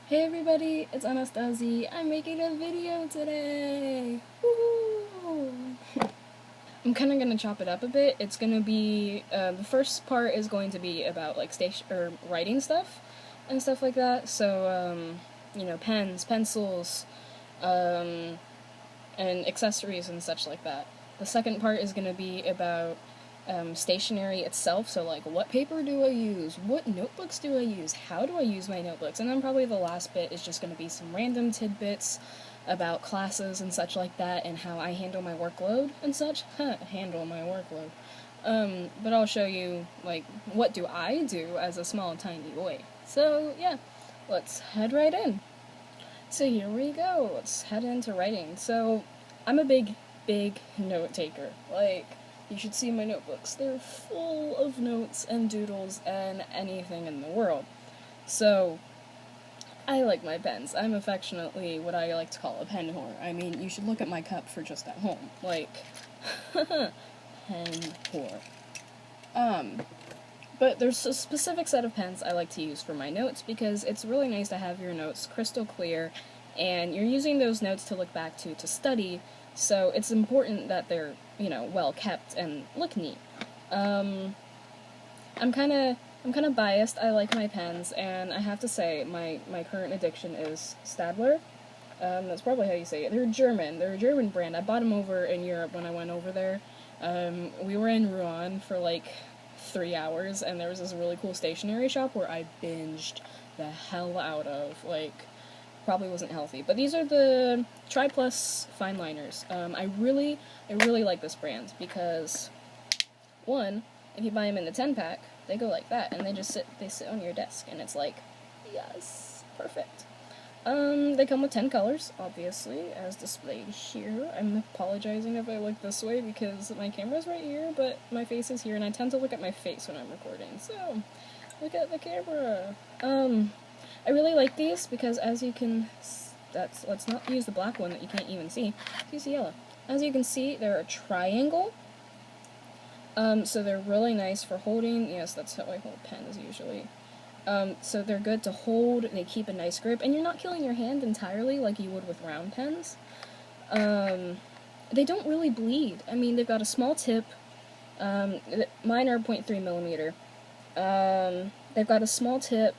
Hey everybody, it's Anastasia. I'm making a video today! Woohoo! I'm kind of gonna chop it up a bit. It's gonna be, the first part is going to be about, like, writing stuff and stuff like that. So, pens, pencils, um, and accessories and such like that. The second part is gonna be about stationery itself, so like what paper do I use, what notebooks do I use, how do I use my notebooks, and then probably the last bit is just going to be some random tidbits about classes and such like that and how I handle my workload and such. Handle my workload. But I'll show you, like, what do I do as a small tiny boy. So yeah, let's head right in. So here we go, let's head into writing. So I'm a big note taker. Like, you should see my notebooks. They're full of notes and doodles and anything in the world. So, I like my pens. I'm affectionately what I like to call a pen whore. I mean, you should look at my cup for just at home. Like, pen whore. But there's a specific set of pens I like to use for my notes because it's really nice to have your notes crystal clear and you're using those notes to look back to study, so it's important that they're, well kept and look neat. Um, I'm kind of biased. I like my pens, and I have to say my current addiction is Stadler. That's probably how you say it. They're German. They're a German brand. I bought them over in Europe when I went over there. We were in Rouen for like 3 hours, and there was this really cool stationery shop where I binged the hell out of. Like, probably wasn't healthy. But these are the Tri Plus fine liners. I really like this brand because, one, if you buy them in the 10-pack, they go like that, and they sit on your desk, and it's like, yes, perfect. They come with 10 colors, obviously, as displayed here. I'm apologizing if I look this way because my camera's right here, but my face is here, and I tend to look at my face when I'm recording, so look at the camera. I really like these because as you can, let's not use the black one that you can't even see. Let's use the yellow. As you can see, they're a triangle. So they're really nice for holding. Yes, that's how I hold pens usually. So they're good to hold, they keep a nice grip, and you're not killing your hand entirely like you would with round pens. They don't really bleed. I mean, they've got a small tip. Mine are 0.3 millimeter. They've got a small tip.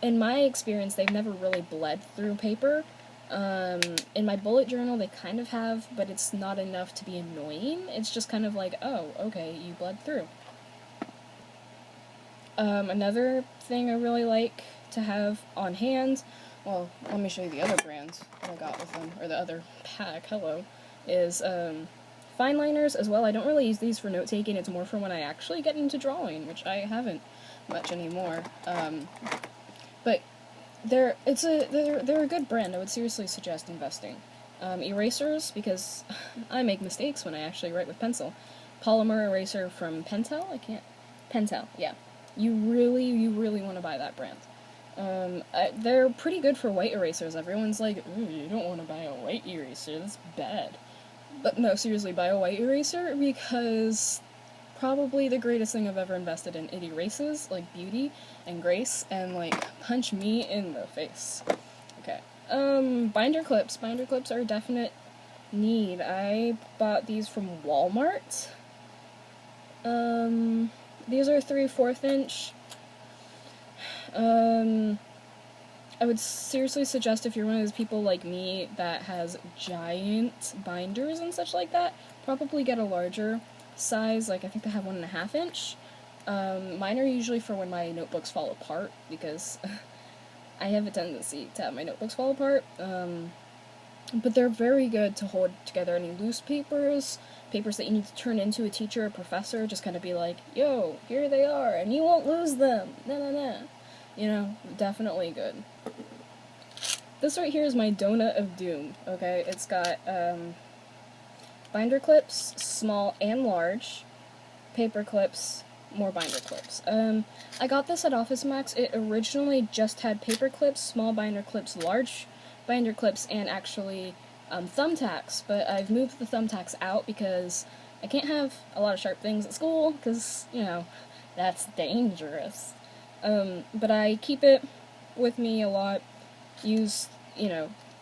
In my experience, they've never really bled through paper. In my bullet journal, they kind of have, but it's not enough to be annoying. It's just kind of like, oh, okay, you bled through. Another thing I really like to have on hand, well, let me show you the other brands that I got with them, or the other pack, is fine liners as well. I don't really use these for note taking, it's more for when I actually get into drawing, which I haven't much anymore. But they're a good brand. I would seriously suggest investing. Erasers, because I make mistakes when I actually write with pencil. Polymer eraser from Pentel, Pentel, yeah. You really want to buy that brand. They're pretty good for white erasers. Everyone's like, ooh, you don't want to buy a white eraser, that's bad. But no, seriously, buy a white eraser because probably the greatest thing I've ever invested in. It erases, like, beauty and grace, and, like, punch me in the face. Okay. Binder clips. Binder clips are a definite need. I bought these from Walmart. These are 3/4 inch. I would seriously suggest if you're one of those people like me that has giant binders and such like that, probably get a larger size, like I think they have 1.5 inch. Mine are usually for when my notebooks fall apart, because I have a tendency to have my notebooks fall apart. But they're very good to hold together any loose papers, papers that you need to turn into a teacher or professor, just kind of be like, yo, here they are, and you won't lose them, nah. You know, definitely good. This right here is my donut of doom, okay? It's got, binder clips, small and large, paper clips, more binder clips. I got this at Office Max. It originally just had paper clips, small binder clips, large binder clips, and actually thumbtacks, but I've moved the thumbtacks out because I can't have a lot of sharp things at school, because, that's dangerous. But I keep it with me a lot use,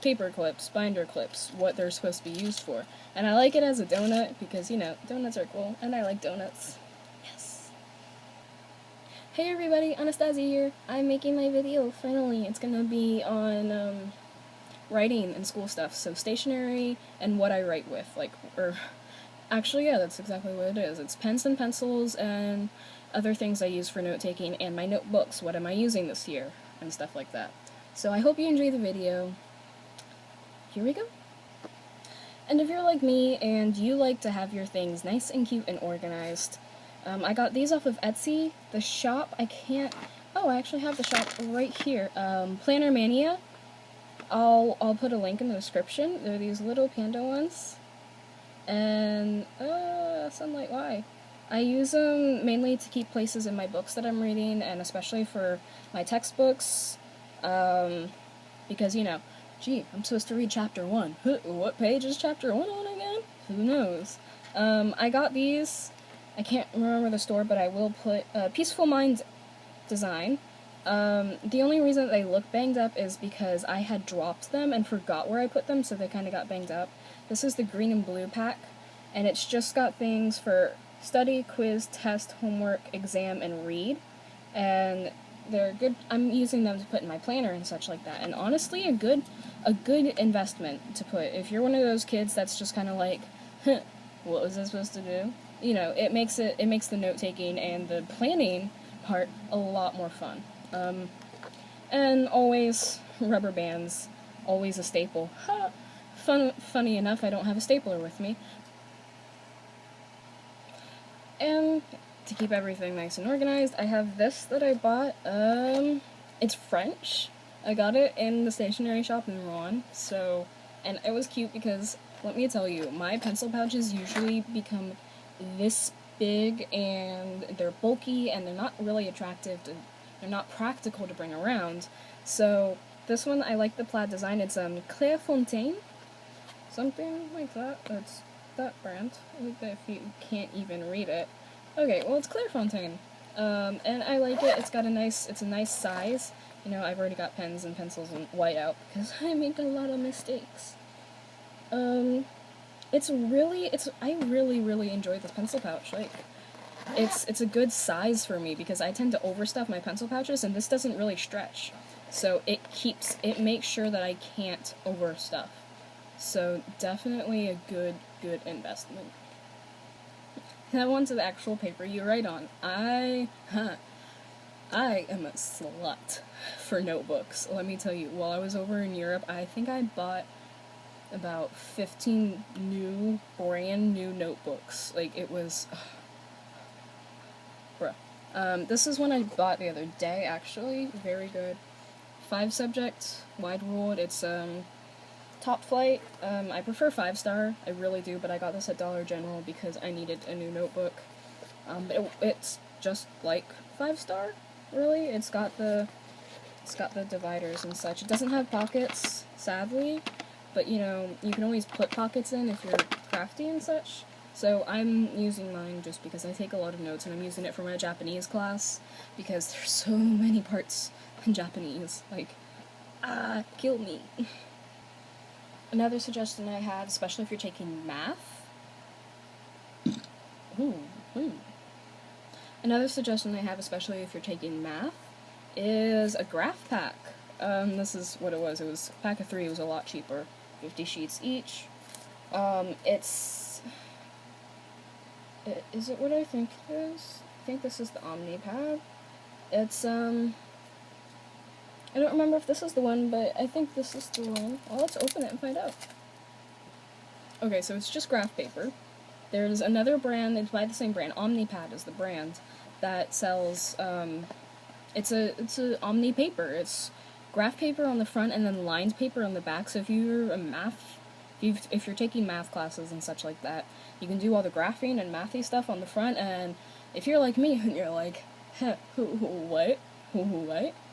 paper clips, binder clips, what they're supposed to be used for. And I like it as a donut because, donuts are cool, and I like donuts. Yes. Hey everybody, Anastasia here. I'm making my video, finally. It's gonna be on, writing and school stuff, so stationery and what I write with, actually, yeah, that's exactly what it is. It's pens and pencils and other things I use for note-taking, and my notebooks, what am I using this year, and stuff like that. So I hope you enjoy the video. Here we go. And if you're like me and you like to have your things nice and cute and organized, I got these off of Etsy. The shop, I actually have the shop right here. Planner Mania. I'll put a link in the description. They're these little panda ones. And, Sunlight, why? I use them mainly to keep places in my books that I'm reading, and especially for my textbooks, because, gee, I'm supposed to read chapter 1. What page is chapter 1 on again? Who knows? I got these, I can't remember the store, but I will put, Peaceful Minds Design. The only reason that they look banged up is because I had dropped them and forgot where I put them, so they kind of got banged up. This is the green and blue pack, and it's just got things for study, quiz, test, homework, exam, and read, and they're good. I'm using them to put in my planner and such like that, and honestly, a good investment to put. If you're one of those kids that's just kind of like, what was I supposed to do? It makes the note-taking and the planning part a lot more fun. And always rubber bands, always a staple. Funny enough, I don't have a stapler with me. And to keep everything nice and organized, I have this that I bought. It's French. I got it in the stationery shop in Rouen, and it was cute because, let me tell you, my pencil pouches usually become this big, and they're bulky, and they're not really attractive they're not practical to bring around. So this one, I like the plaid design. It's Clairefontaine, something like that. It's that brand. If you can't even read it. Okay, well, it's Clairefontaine, and I like it. It's a nice size. I've already got pens and pencils and whiteout because I make a lot of mistakes. I really enjoy this pencil pouch. It's a good size for me because I tend to overstuff my pencil pouches, and this doesn't really stretch. So it makes sure that I can't overstuff. So definitely a good investment. Now on to the actual paper you write on. I am a slut for notebooks. Let me tell you, while I was over in Europe, I think I bought about 15 brand new notebooks. It was... bruh. This is one I bought the other day, actually. Very good. 5 subject, wide ruled. It's, Top Flight. I prefer 5-star. I really do, but I got this at Dollar General because I needed a new notebook. But it's just like 5-star, really. It's got the dividers and such. It doesn't have pockets, sadly, but you can always put pockets in if you're crafty and such. So I'm using mine just because I take a lot of notes, and I'm using it for my Japanese class because there's so many parts in Japanese. Kill me. Another suggestion I had, especially if you're taking math. Another suggestion I have, especially if you're taking math, is a graph pack. This is what it was. It was a pack of 3. It was a lot cheaper. 50 sheets each. Is it what I think it is? I think this is the OmniPad. It's, I don't remember if this is the one, but I think this is the one. Well, let's open it and find out. Okay, so it's just graph paper. There's another brand, it's by the same brand, OmniPad is the brand, that sells, it's a Omni paper. It's graph paper on the front and then lined paper on the back, so if you're if you're taking math classes and such like that, you can do all the graphing and mathy stuff on the front, and if you're like me and you're like, what?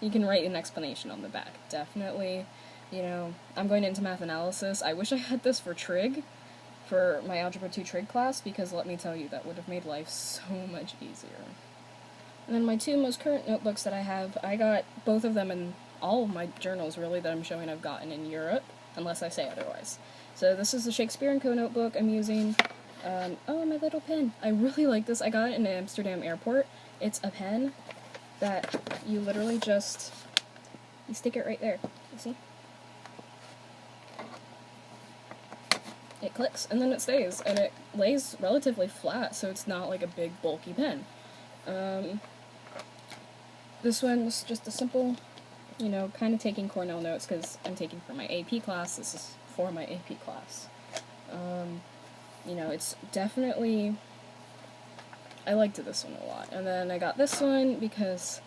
You can write an explanation on the back. Definitely, I'm going into math analysis. I wish I had this for trig, for my Algebra 2 trig class, because let me tell you, that would have made life so much easier. And then my 2 most current notebooks that I have, I got both of them in all of my journals, really, that I'm showing I've gotten in Europe, unless I say otherwise. So this is the Shakespeare & Co. notebook I'm using. Oh, my little pen. I really like this. I got it in Amsterdam airport. It's a pen that you literally just, you stick it right there. You see? It clicks, and then it stays, and it lays relatively flat, so it's not like a big, bulky pen. This one was just a simple, you know, kind of taking Cornell notes, because I'm taking for my AP class. This is for my AP class. You know, it's definitely, I liked this one a lot. And then I got this one because,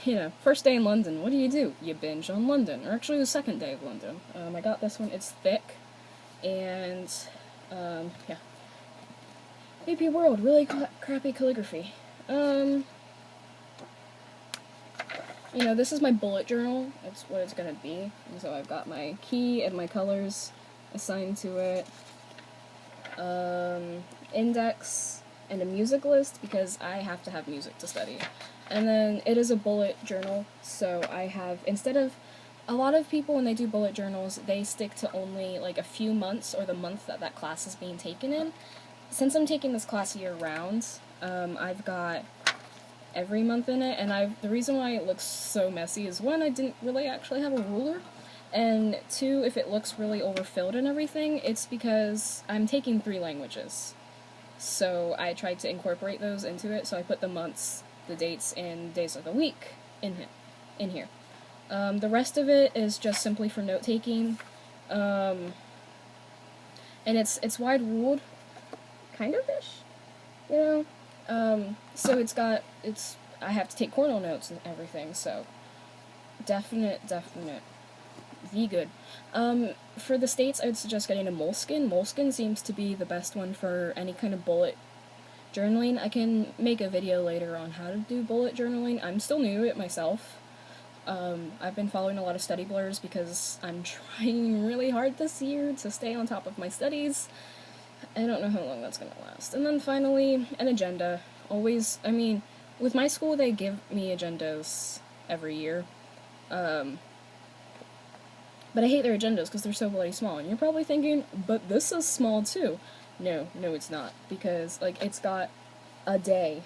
you know, first day in London, what do? You binge on London, or actually the second day of London. I got this one. It's thick, and, yeah. AP World, really crappy calligraphy. You know, this is my bullet journal. That's what it's gonna be. And so I've got my key and my colors assigned to it. Index and a music list, because I have to have music to study. And then it is a bullet journal, so I have, instead of, a lot of people when they do bullet journals, they stick to only like a few months or the month that that class is being taken in. Since I'm taking this class year-round, I've got every month in it, and the reason why it looks so messy is, one, I didn't really actually have a ruler, and two, if it looks really overfilled and everything, it's because I'm taking 3 languages. So I tried to incorporate those into it, so I put the months, the dates, and days of the week in here. The rest of it is just simply for note-taking, and it's wide-ruled, kind of-ish, you know? So I have to take Cornell notes and everything, so definite V good. For the States, I'd suggest getting a Moleskine. Moleskine seems to be the best one for any kind of bullet journaling. I can make a video later on how to do bullet journaling. I'm still new to it myself. I've been following a lot of study blurs because I'm trying really hard this year to stay on top of my studies. I don't know how long that's gonna last. And then finally, an agenda. Always, I mean, with my school, they give me agendas every year. But I hate their agendas because they're so bloody small. And you're probably thinking, but this is small too. No, it's not. Because, like, it's got a day.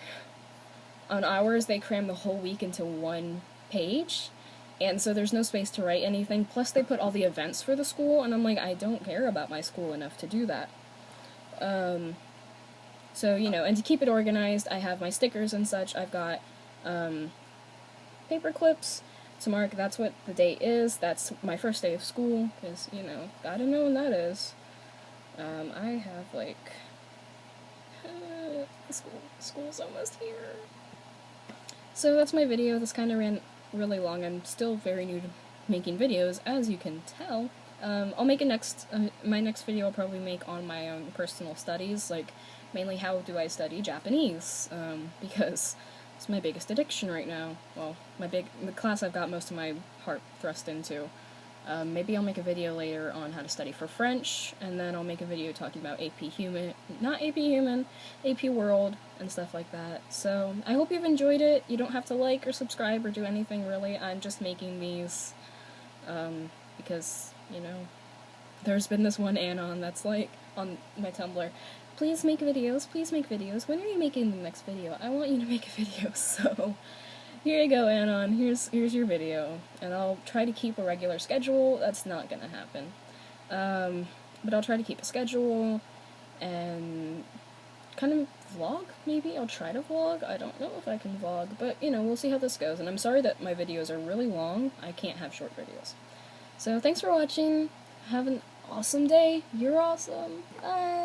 On ours, they cram the whole week into 1 page. And so there's no space to write anything. Plus, they put all the events for the school. And I'm like, I don't care about my school enough to do that. So, you know, and to keep it organized, I have my stickers and such. I've got paper clips to mark that's what the date is. That's my first day of school, because, you know, gotta know when that is. I have, like, school's almost here. So that's my video. This kind of ran really long. I'm still very new to making videos, as you can tell. I'll make my next video I'll probably make on my own personal studies, like, mainly how do I study Japanese, because it's my biggest addiction right now. Well, the class I've got most of my heart thrust into. Maybe I'll make a video later on how to study for French, and then I'll make a video talking about not AP Human, AP World, and stuff like that. So, I hope you've enjoyed it. You don't have to like or subscribe or do anything, really. I'm just making these, because, you know, there's been this one Anon that's like, on my Tumblr, please make videos, when are you making the next video? I want you to make a video, so here you go, Anon, here's your video, and I'll try to keep a regular schedule. That's not gonna happen, but I'll try to keep a schedule, and kind of vlog, maybe? I'll try to vlog. I don't know if I can vlog, but, you know, we'll see how this goes, and I'm sorry that my videos are really long. I can't have short videos. So, thanks for watching. Have an awesome day. You're awesome. Bye!